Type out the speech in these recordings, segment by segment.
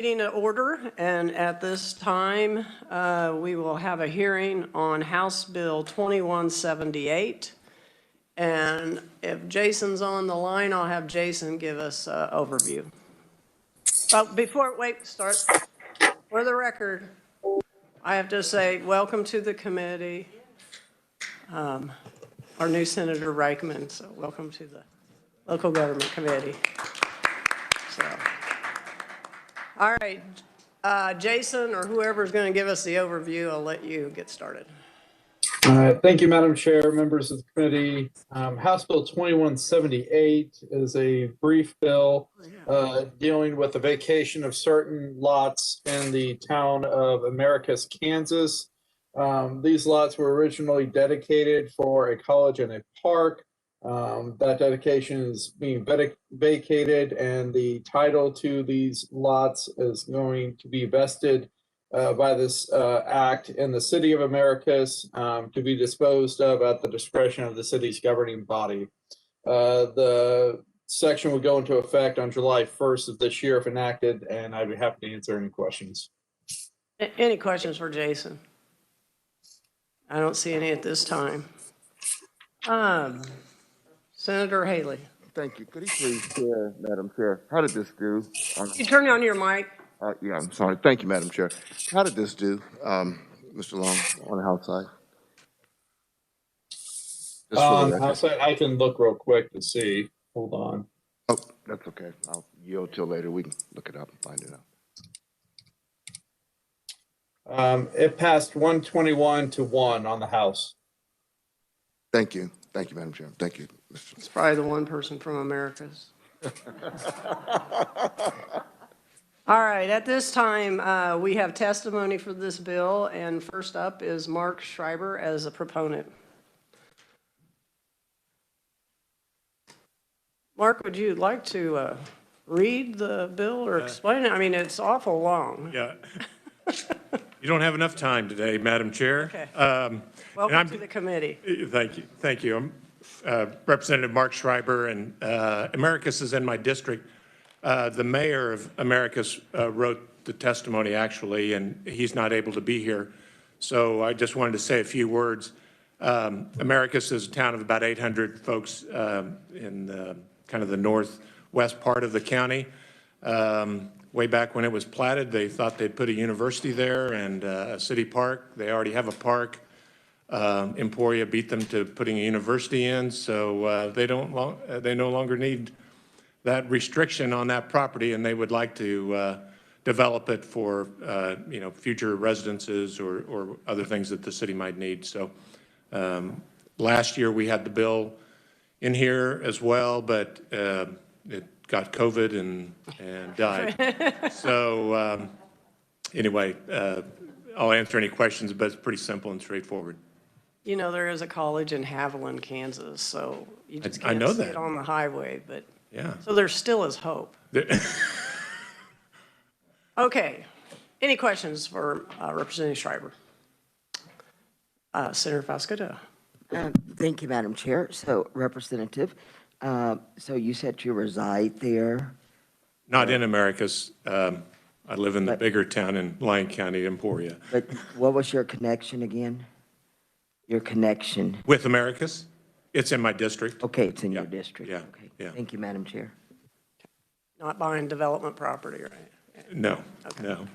Meeting to order, and at this time, we will have a hearing on House Bill 2178. And if Jason's on the line, I'll have Jason give us an overview. But start. For the record, I have to say, welcome to the committee. Our new Senator Reichman, so welcome to the Local Government Committee. So. All right, Jason or whoever's going to give us the overview, I'll let you get started. Thank you, Madam Chair, members of the committee. House Bill 2178 is a brief bill dealing with the vacation of certain lots in the town of Americus, Kansas. These lots were originally dedicated for a college and a park. That dedication is being vacated, and the title to these lots is going to be vested by this act in the city of Americus to be disposed of at the discretion of the city's governing body. The section would go into effect on July 1st of this year if enacted, and I'd be happy to answer any questions. Any questions for Jason? I don't see any at this time. Senator Haley. Thank you. Could you please share, Madam Chair, how did this do? You turn on your mic. Yeah, I'm sorry. Thank you, Madam Chair. How did this do, Mr. Long, on the House side? House side, I can look real quick to see. Hold on. Oh, that's okay. I'll yield till later. We can look it up and find it out. It passed 121-1 on the House. Thank you. Thank you, Madam Chair. Thank you, Mr. It's probably the one person from Americus. All right, at this time, we have testimony for this bill, and first up is Mark Schreiber as a proponent. Mark, would you like to read the bill or explain it? I mean, it's awful long. Yeah. You don't have enough time today, Madam Chair. Okay. Welcome to the committee. Thank you. Thank you. I'm Representative Mark Schreiber, and Americus is in my district. The mayor of Americus wrote the testimony, actually, and he's not able to be here. So I just wanted to say a few words. Americus is a town of about 800 folks in kind of the northwest part of the county. Way back when it was platted, they thought they'd put a university there and a city park. They already have a park. Emporia beat them to putting a university in, so they no longer need that restriction on that property, and they would like to develop it for future residences or other things that the city might need. So last year we had the bill in here as well, but it got COVID and died. So anyway, I'll answer any questions, but it's pretty simple and straightforward. You know, there is a college in Haviland, Kansas, so you just can't see it on the highway, but yeah. So there still is hope. Okay. Any questions for Representative Schreiber? Senator Vascado. Thank you, Madam Chair. So, Representative, so you said you reside there? Not in Americus. I live in the bigger town in Lyon County, Emporia. But what was your connection again? Your connection? With Americus? It's in my district. Okay, it's in your district. Yeah. Okay. Yeah. Thank you, Madam Chair. Not buying development property, right? No, okay. No.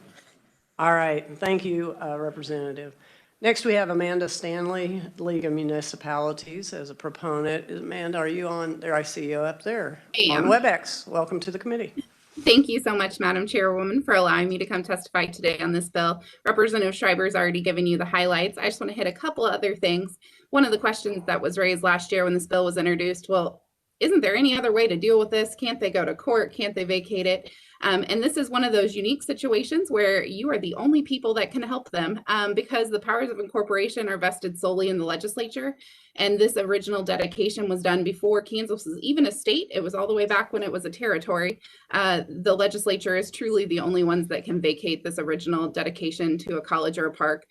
All right. Thank you, Representative. Next, we have Amanda Stanley, League of Municipalities, as a proponent. Amanda, are you on there? I see you up there on WebEx. Welcome to the committee. Thank you so much, Madam Chairwoman, for allowing me to come testify today on this bill. Representative Schreiber's already given you the highlights. I just want to hit a couple other things. One of the questions that was raised last year when this bill was introduced, well, isn't there any other way to deal with this? Can't they go to court? Can't they vacate it? And this is one of those unique situations where you are the only people that can help them because the powers of incorporation are vested solely in the legislature. And this original dedication was done before Kansas was even a state. It was all the way back when it was a territory. The legislature is truly the only ones that can vacate this original dedication to a college or a park.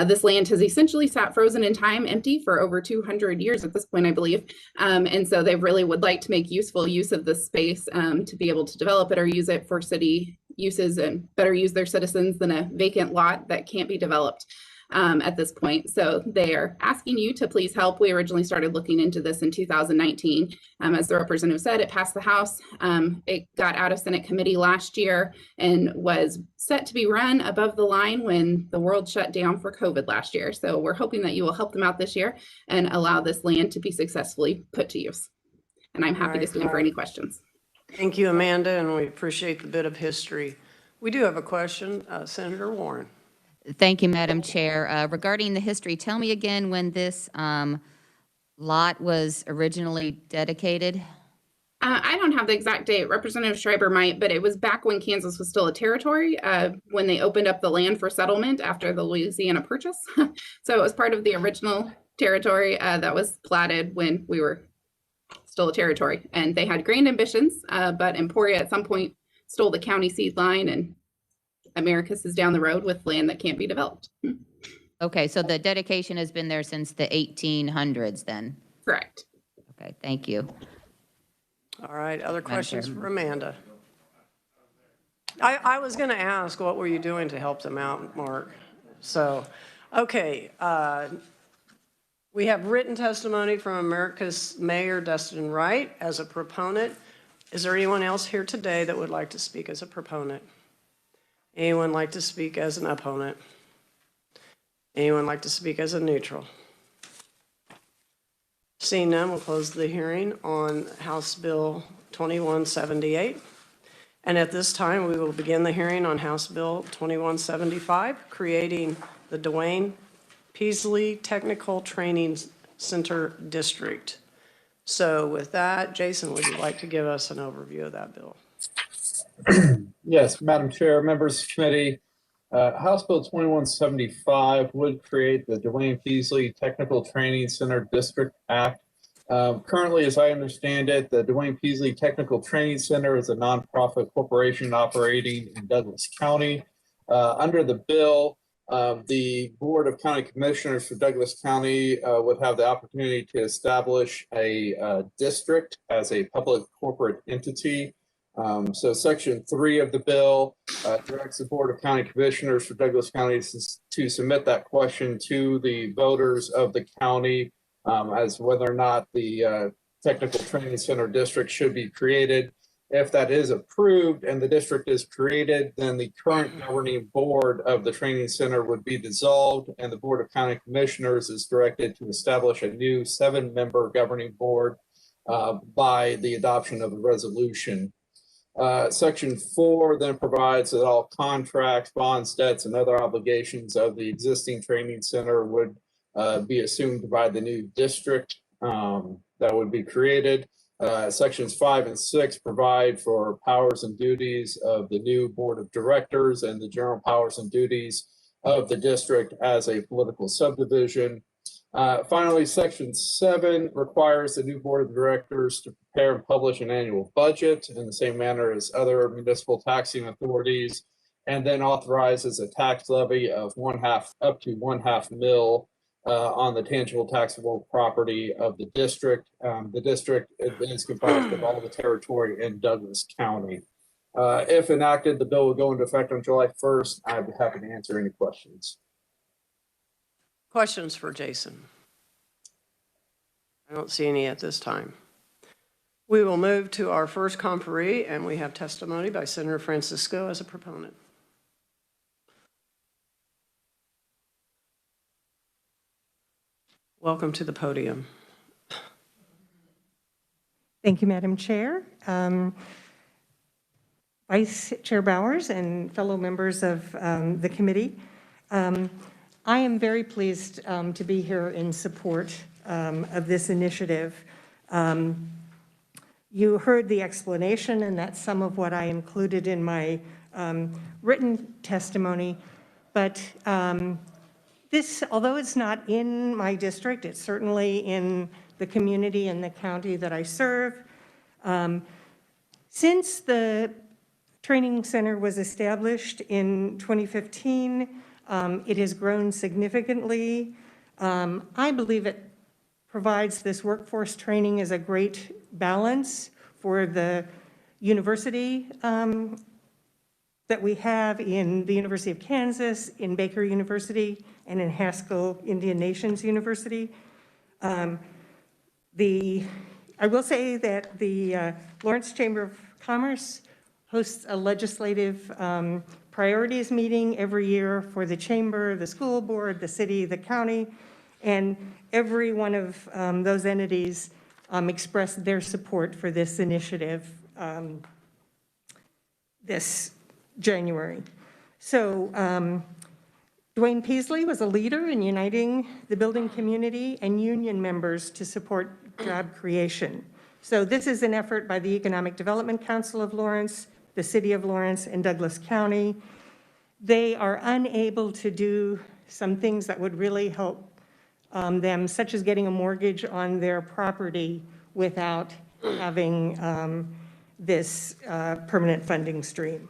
This land has essentially sat frozen in time, empty for over 200 years at this point, I believe. And so they really would like to make useful use of this space to be able to develop it or use it for city uses and better use their citizens than a vacant lot that can't be developed at this point. So they are asking you to please help. We originally started looking into this in 2019. As the representative said, it passed the House. It got out of Senate committee last year and was set to be run above the line when the world shut down for COVID last year. So we're hoping that you will help them out this year and allow this land to be successfully put to use. And I'm happy to stand for any questions. Thank you, Amanda, and we appreciate the bit of history. We do have a question, Senator Warren. Thank you, Madam Chair. Regarding the history, tell me again when this lot was originally dedicated? I don't have the exact date. Representative Schreiber might, but it was back when Kansas was still a territory, when they opened up the land for settlement after the Louisiana Purchase. So it was part of the original territory that was platted when we were still a territory. And they had grand ambitions, but Emporia at some point stole the county seat line, and Americus is down the road with land that can't be developed. Okay, so the dedication has been there since the 1800s then? Correct. Okay, thank you. All right, other questions for Amanda? I was going to ask, what were you doing to help them out, Mark? So, okay, we have written testimony from Americus Mayor Dustin Wright as a proponent. Is there anyone else here today that would like to speak as a proponent? Anyone like to speak as an opponent? Anyone like to speak as a neutral? Seeing none, we'll close the hearing on House Bill 2178. And at this time, we will begin the hearing on House Bill 2175, creating the Dwayne Peaslee Technical Training Center District. So with that, Jason, would you like to give us an overview of that bill? Yes, Madam Chair, members of the committee, House Bill 2175 would create the Dwayne Peaslee Technical Training Center District Act. Currently, as I understand it, the Dwayne Peaslee Technical Training Center is a nonprofit corporation operating in Douglas County. Under the bill, the Board of County Commissioners for Douglas County would have the opportunity to establish a district as a public corporate entity. So Section 3 of the bill directs the Board of County Commissioners for Douglas County to submit that question to the voters of the county as whether or not the Technical Training Center District should be created. If that is approved and the district is created, then the current governing board of the training center would be dissolved, and the Board of County Commissioners is directed to establish a new 7-member governing board by the adoption of a resolution. Section 4 then provides that all contracts, bonds, debts, and other obligations of the existing training center would be assumed by the new district that would be created. Sections 5 and 6 provide for powers and duties of the new board of directors and the general powers and duties of the district as a political subdivision. Finally, Section 7 requires the new board of directors to prepare and publish an annual budget in the same manner as other municipal taxing authorities, and then authorizes a tax levy of up to 1/2 mil on the tangible taxable property of the district. The district is comprised of all the territory in Douglas County. If enacted, the bill will go into effect on July 1st. I'd be happy to answer any questions. Questions for Jason? I don't see any at this time. We will move to our first conferee, and we have testimony by Senator Francisco as a proponent. Welcome to the podium. Thank you, Madam Chair. Vice Chair Bowers and fellow members of the committee. I am very pleased to be here in support of this initiative. You heard the explanation, and that's some of what I included in my written testimony. But this, although it's not in my district, it's certainly in the community and the county that I serve. Since the training center was established in 2015, it has grown significantly. I believe it provides this workforce training as a great balance for the university that we have in the University of Kansas, in Baker University, and in Haskell Indian Nations University. I will say that the Lawrence Chamber of Commerce hosts a legislative priorities meeting every year for the chamber, the school board, the city, the county, and every one of those entities expressed their support for this initiative this January. So Dwayne Peaslee was a leader in uniting the building community and union members to support job creation. So this is an effort by the Economic Development Council of Lawrence, the City of Lawrence, and Douglas County. They are unable to do some things that would really help them, such as getting a mortgage on their property without having this permanent funding stream.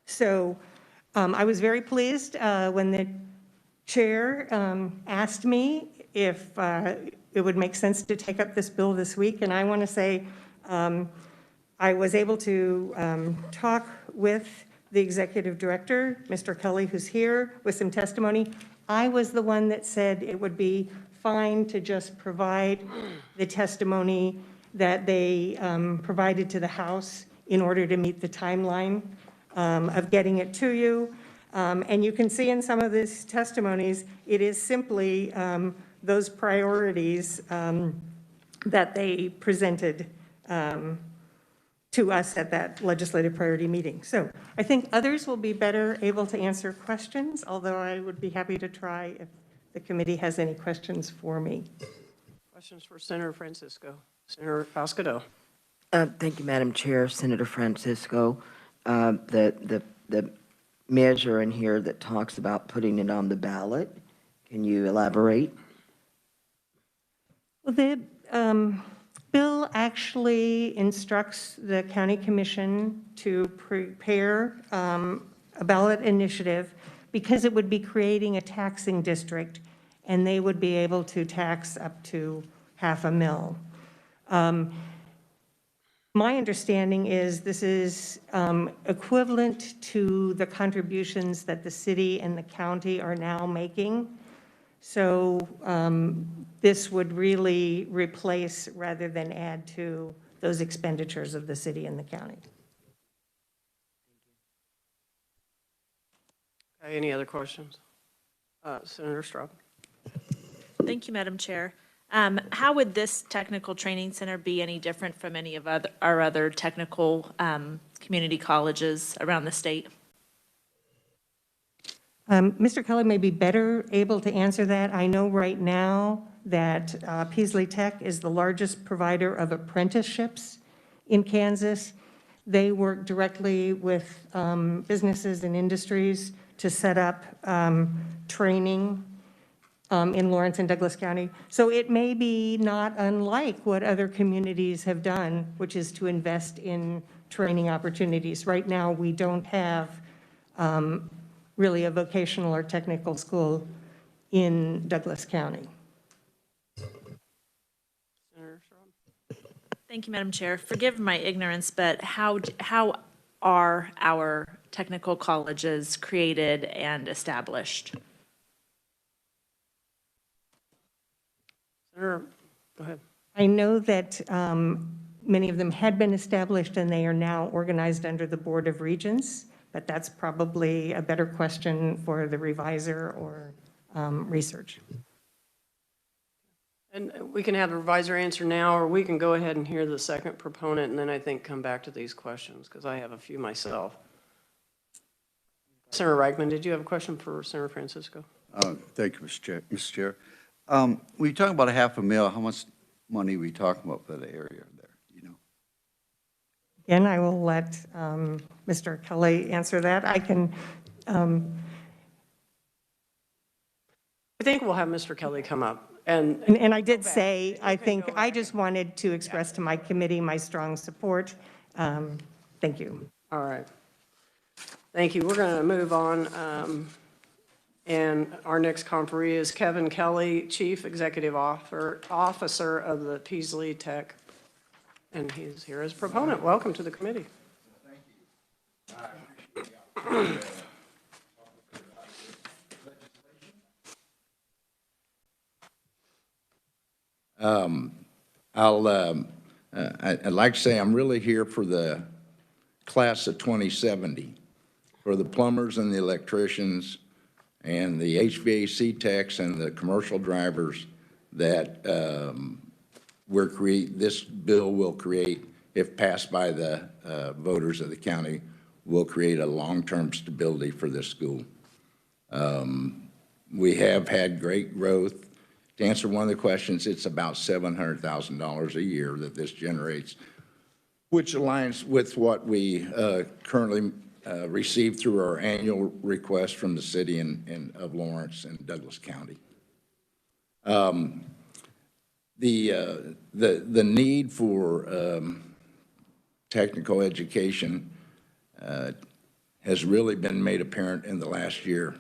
So I was very pleased when the chair asked me if it would make sense to take up this bill this week. And I want to say I was able to talk with the executive director, Mr. Kelley, who's here, with some testimony. I was the one that said it would be fine to just provide the testimony that they provided to the House in order to meet the timeline of getting it to you. And you can see in some of these testimonies, it is simply those priorities that they presented to us at that legislative priority meeting. So I think others will be better able to answer questions, although I would be happy to try if the committee has any questions for me. Questions for Senator Francisco. Senator Oscodo. Thank you, Madam Chair. Senator Francisco, the measure in here that talks about putting it on the ballot, can you elaborate? Well, the bill actually instructs the county commission to prepare a ballot initiative because it would be creating a taxing district, and they would be able to tax up to $500,000. My understanding is this is equivalent to the contributions that the city and the county are now making. So this would really replace rather than add to those expenditures of the city and the county. Okay, any other questions? Senator Straub. Thank you, Madam Chair. How would this technical training center be any different from any of our other technical community colleges around the state? Mr. Kelley may be better able to answer that. I know right now that Peasley Tech is the largest provider of apprenticeships in Kansas. They work directly with businesses and industries to set up training in Lawrence and Douglas County. So it may be not unlike what other communities have done, which is to invest in training opportunities. Right now, we don't have really a vocational or technical school in Douglas County. Senator Straub. Thank you, Madam Chair. Forgive my ignorance, but how are our technical colleges created and established? Senator, go ahead. I know that many of them had been established and they are now organized under the Board of Regents, but that's probably a better question for the reviser or research. And we can have the reviser answer now, or we can go ahead and hear the second proponent, and then I think come back to these questions, because I have a few myself. Senator Reichman, did you have a question for Senator Francisco? Thank you, Mr. Chair. When you're talking about $500,000, how much money are we talking about for the area there, you know? Again, I will let Mr. Kelley answer that. I can. I think we'll have Mr. Kelley come up. And I did say, I think, I just wanted to express to my committee my strong support. Thank you. All right. Thank you. We're going to move on. And our next conferee is Kevin Kelley, Chief Executive Officer of the Peasley Tech. And he's here as proponent. Welcome to the committee. Thank you. I'd like to say I'm really here for the class of 2070, for the plumbers and the electricians and the HVAC techs and the commercial drivers that this bill will create, if passed by the voters of the county, will create a long-term stability for this school. We have had great growth. To answer one of the questions, it's about $700,000 a year that this generates, which aligns with what we currently receive through our annual request from the city of Lawrence and Douglas County. The need for technical education has really been made apparent in the last year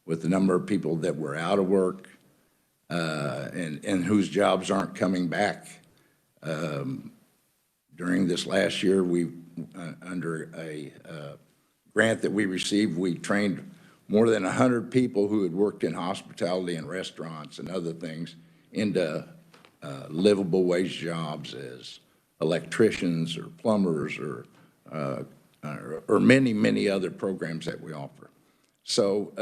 with the number of people that were out of work and whose jobs aren't coming back. During this last year, under a grant that we received, we trained more than 100 people who had worked in hospitality and restaurants and other things into livable wage jobs as electricians or plumbers or many, many other programs that we offer. So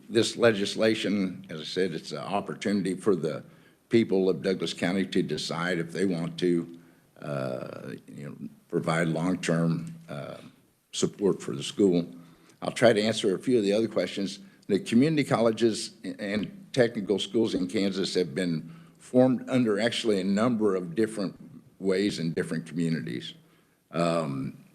this legislation, as I said, it's an opportunity for the people of Douglas County to decide if they want to provide long-term support for the school. I'll try to answer a few of the other questions. The community colleges and technical schools in Kansas have been formed under actually a number of different ways in different communities.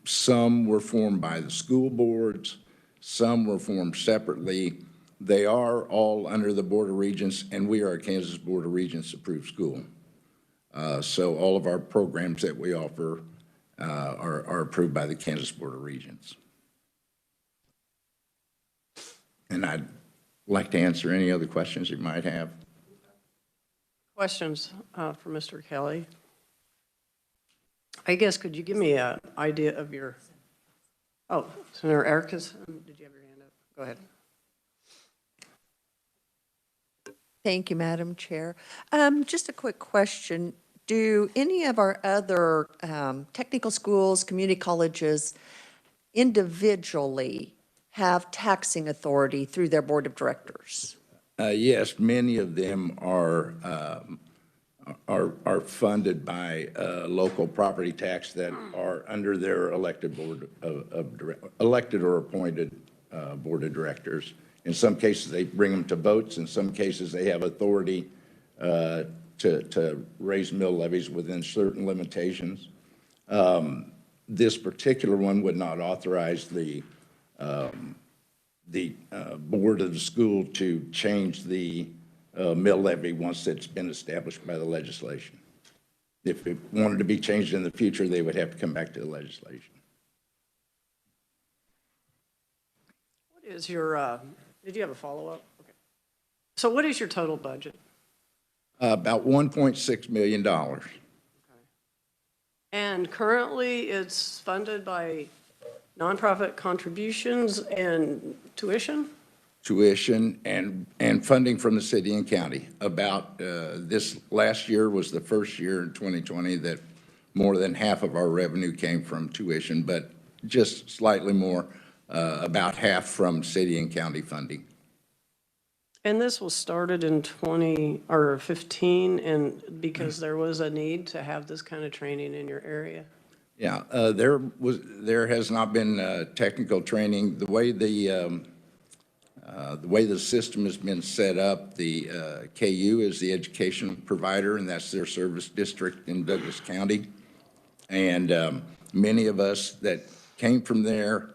Some were formed by the school boards, some were formed separately. They are all under the Board of Regents, and we are a Kansas Board of Regents approved school. So all of our programs that we offer are approved by the Kansas Board of Regents. And I'd like to answer any other questions you might have. Questions for Mr. Kelley? I guess, could you give me an idea of your, Senator Americus, did you have your hand up? Go ahead. Thank you, Madam Chair. Just a quick question. Do any of our other technical schools, community colleges, individually have taxing authority through their board of directors? Yes, many of them are funded by local property tax that are under their elected board elected or appointed board of directors. In some cases, they bring them to votes. In some cases, they have authority to raise mill levies within certain limitations. This particular one would not authorize the board of the school to change the mill levy once it's been established by the legislation. If it wanted to be changed in the future, they would have to come back to the legislation. What is your, did you have a follow-up? Okay. So what is your total budget? About $1.6 million. Okay. And currently it's funded by nonprofit contributions and tuition? Tuition and funding from the city and county. About this last year was the first year in 2020 that more than half of our revenue came from tuition, but just slightly more, about half from city and county funding. And this was started in 2015, and because there was a need to have this kind of training in your area? Yeah, there has not been technical training. The way the system has been set up, the KU is the education provider, and that's their service district in Douglas County. And many of us that came from there,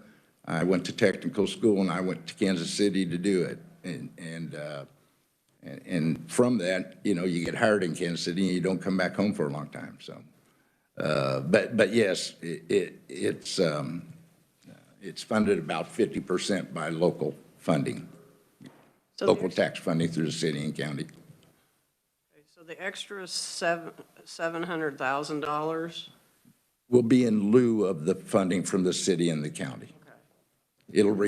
I went to technical school and I went to Kansas City to do it. And from that, you get hired in Kansas City and you don't come back home for a long time. So, but yes, it's funded about 50% by local funding, so local tax funding through the city and county. Okay, so the extra $700,000 will be in lieu of the funding from the city and the county. it would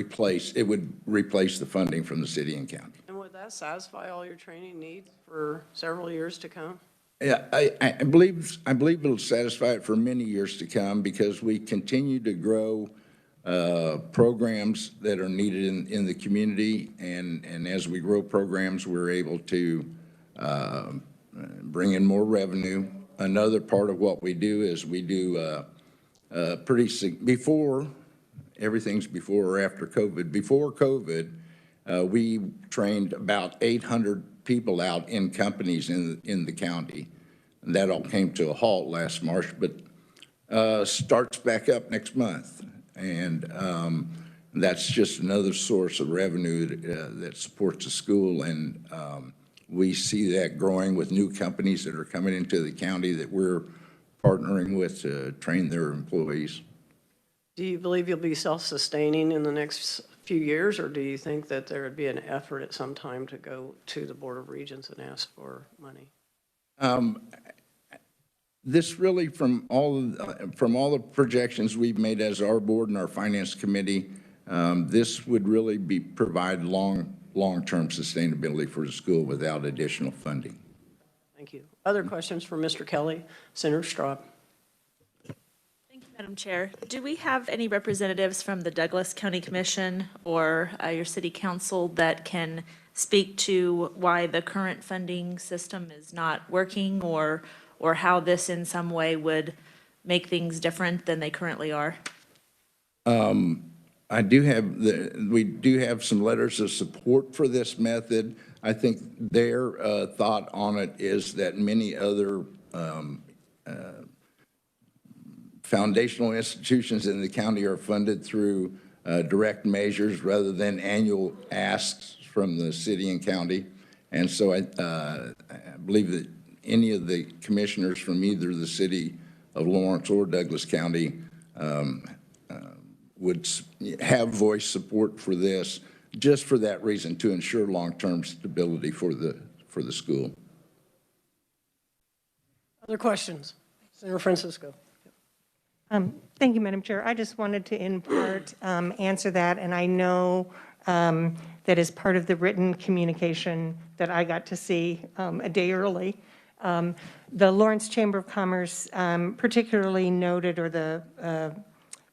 replace the funding from the city and county. And would that satisfy all your training needs for several years to come? Yeah, I believe it'll satisfy it for many years to come because we continue to grow programs that are needed in the community. And as we grow programs, we're able to bring in more revenue. Another part of what we do is we do everything's before or after COVID. Before COVID, we trained about 800 people out in companies in the county. And that all came to a halt last March, but starts back up next month. And that's just another source of revenue that supports the school. And we see that growing with new companies that are coming into the county that we're partnering with to train their employees. Do you believe you'll be self-sustaining in the next few years, or do you think that there would be an effort at some time to go to the Board of Regents and ask for money? This really, from all the projections we've made as our board and our finance committee, this would really provide long-term sustainability for the school without additional funding. Thank you. Other questions for Mr. Kelley? Senator Straub. Thank you, Madam Chair. Do we have any representatives from the Douglas County Commission or your city council that can speak to why the current funding system is not working or how this in some way would make things different than they currently are? We do have some letters of support for this method. I think their thought on it is that many other foundational institutions in the county are funded through direct measures rather than annual asks from the city and county. And so I believe that any of the commissioners from either the city of Lawrence or Douglas County would have voice support for this, just for that reason, to ensure long-term stability for the school. Other questions? Senator Francisco. Thank you, Madam Chair. I just wanted to, in part, answer that, and I know that as part of the written communication that I got to see a day early, the Lawrence Chamber of Commerce particularly noted, or the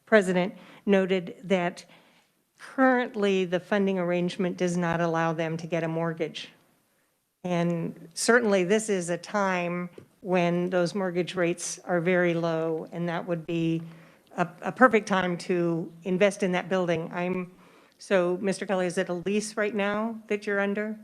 president noted, that currently the funding arrangement does not allow them to get a mortgage. And certainly this is a time when those mortgage rates are very low, and that would be a perfect time to invest in that building. So, Mr. Kelley, is it a lease right now that you're under?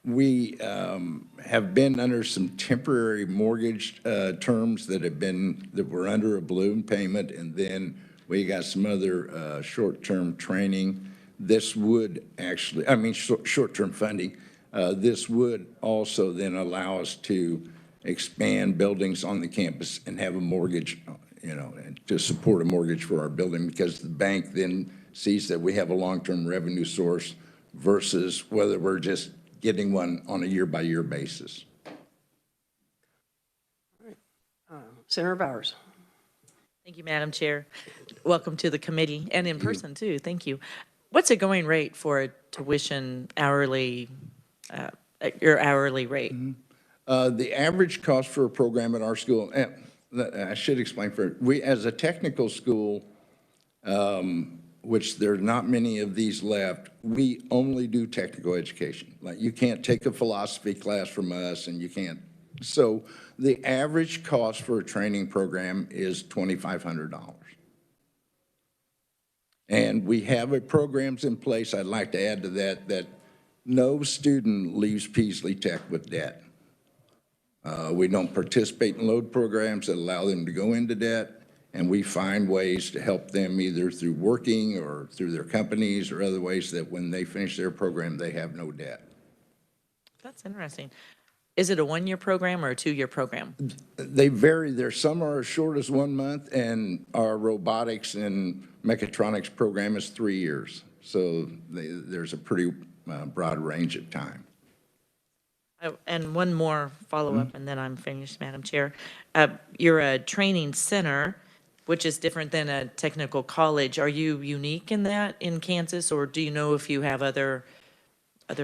We have been under some temporary mortgage terms that were under a balloon payment, and then we got some other short-term training. This would actually, short-term funding. This would also then allow us to expand buildings on the campus and have a mortgage, and to support a mortgage for our building, because the bank then sees that we have a long-term revenue source versus whether we're just getting one on a year-by-year basis. All right. Senator Bowers. Thank you, Madam Chair. Welcome to the committee, and in person too. Thank you. What's a going rate for a tuition hourly, your hourly rate? The average cost for a program at our school, I should explain we as a technical school, which there are not many of these left, we only do technical education. Like, you can't take a philosophy class from us, and you can't. So the average cost for a training program is $2,500. And we have programs in place, I'd like to add to that, that no student leaves Peasley Tech with debt. We don't participate in load programs that allow them to go into debt, and we find ways to help them either through working or through their companies or other ways that when they finish their program, they have no debt. That's interesting. Is it a one-year program or a two-year program? They vary. There's some are as short as 1 month, and our robotics and mechatronics program is 3 years. So there's a pretty broad range of time. And one more follow-up, and then I'm finished, Madam Chair. You're a training center. which is different than a technical college. Are you unique in that in Kansas, or do you know if you have other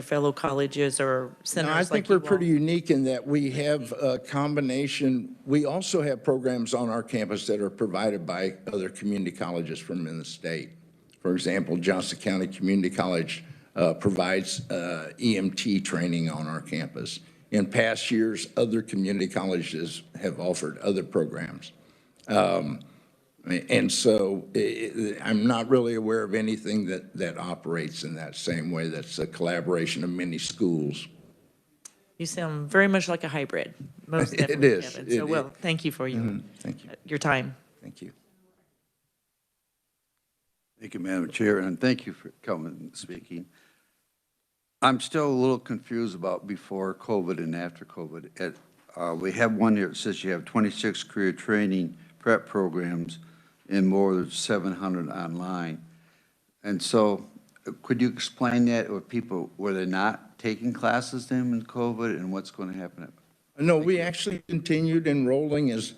fellow colleges or centers No, I like think you we're pretty all? unique in that we have a combination. We also have programs on our campus that are provided by other community colleges from in the state. For example, Johnson County Community College provides EMT training on our campus. In past years, other community colleges have offered other programs. And so I'm not really aware of anything that operates in that same way. That's a collaboration of many schools. You sound very much like a hybrid, most It definitely, is. Kevin. So, well, thank you for Thank you. your time. Thank you. Thank you, Madam Chair, and thank you for coming and speaking. I'm still a little confused about before COVID and after COVID. We have one here that says you have 26 career training prep programs and more than 700 online. And so could you explain that, or people, were they not taking classes then in COVID, and what's going to happen? No, we actually continued enrolling as,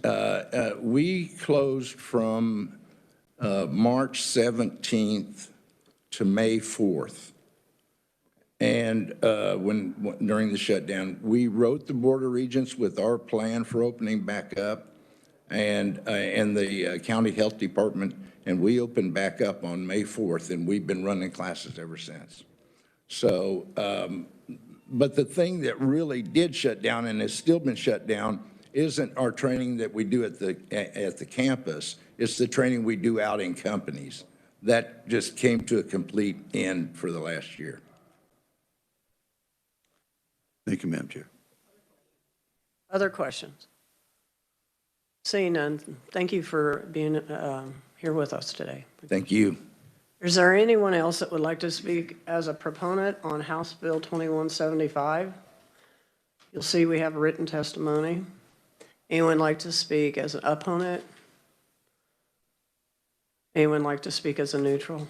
we closed from March 17th to May 4th. And during the shutdown, we wrote the Board of Regents with our plan for opening back up and the County Health Department, and we opened back up on May 4th, and we've been running classes ever since. So, but the thing that really did shut down and has still been shut down isn't our training that we do at the campus. It's the training we do out in companies. That just came to a complete end for the last year. Thank you, Madam Chair. Other questions? Seeing none, thank you for being here with us today. Thank you. Is there anyone else that would like to speak as a proponent on House Bill 2175? You'll see we have written testimony. Anyone like to speak as an opponent? Anyone like to speak as a neutral?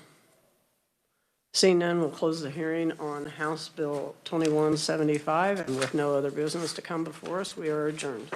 Seeing none, we'll close the hearing on House Bill 2175, and with no other business to come before us, we are adjourned.